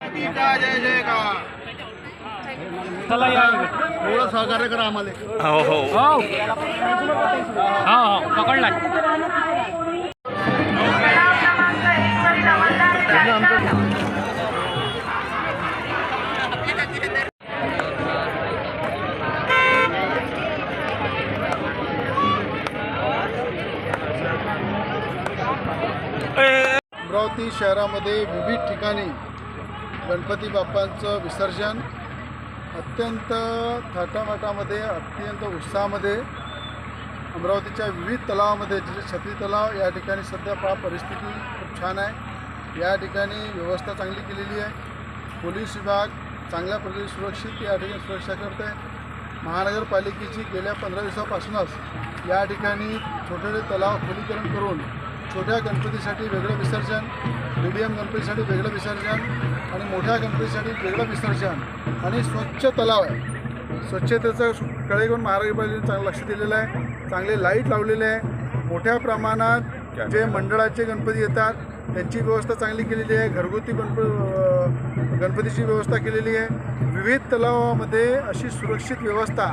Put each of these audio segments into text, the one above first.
जय जयकार. चला या थोडं सहकार्य करा आम्हाला. हो हो हो हो पकडला. अमरावती शहरामध्ये विविध ठिकाणी गणपती बाप्पांचं विसर्जन अत्यंत थाटामाटामध्ये अत्यंत उत्साहामध्ये अमरावतीच्या विविध तलावामध्ये जसे छत्री तलाव या ठिकाणी सध्या परिस्थिती खूप छान आहे. या ठिकाणी व्यवस्था चांगली केलेली आहे. पोलीस विभाग चांगल्या प्रकारे सुरक्षित या ठिकाणी सुरक्षा करत आहे. महानगरपालिकेची गेल्या 15 दिवसापासूनच या ठिकाणी छोटे छोटे तलाव खोलीकरण करून छोट्या गणपतीसाठी वेगळं विसर्जन, मीडियम गणपतीसाठी वेगळं विसर्जन आणि मोठ्या गणपतीसाठी वेगळं विसर्जन आणि स्वच्छ तलाव आहे. स्वच्छतेचं कडे घेऊन महानगरपालिकेने चांगलं लक्ष दिलेलं आहे. चांगले लाईट लावलेले आहे. मोठ्या प्रमाणात जे मंडळाचे गणपती येतात त्यांची व्यवस्था चांगली केलेली आहे. घरगुती गणपतीची व्यवस्था केलेली आहे. विविध तलावामध्ये अशी सुरक्षित व्यवस्था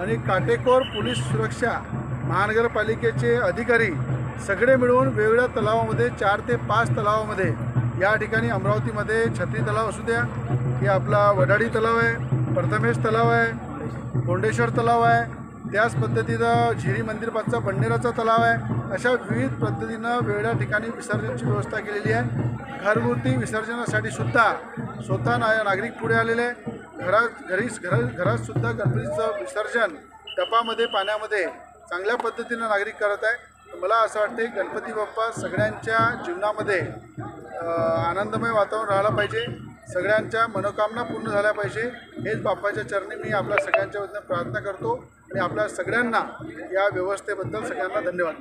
आणि काटेकोर पोलीस सुरक्षा महानगरपालिकेचे अधिकारी सगळे मिळून वेगवेगळ्या तलावामध्ये 4 ते 5 तलावामध्ये या ठिकाणी अमरावतीमध्ये छत्री तलाव असू द्या की आपला वडाडी तलाव आहे, प्रथमेश तलाव आहे, कोंडेश्वर तलाव आहे, त्याच पद्धतीनं झिरी मंदिरपासचा बंडेराचा तलाव आहे. अशा विविध पद्धतीनं वेगळ्या ठिकाणी विसर्जनाची व्यवस्था केलेली आहे. घरगुती विसर्जनासाठी सुद्धा स्वतः नागरिक पुढे आलेले आहे. घरातसुद्धा गणपतीचं विसर्जन टपामध्ये पाण्यामध्ये चांगल्या पद्धतीनं नागरिक करत आहे. मला असं वाटतं की गणपती बाप्पा सगळ्यांच्या जीवनामध्ये आनंदमय वातावरण राहिलं पाहिजे. सगळ्यांच्या मनोकामना पूर्ण झाल्या पाहिजे. हेच बाप्पाच्या चरणी मी आपल्या सगळ्यांच्या वतीनं प्रार्थना करतो आणि आपल्या सगळ्यांना या व्यवस्थेबद्दल सगळ्यांना धन्यवाद.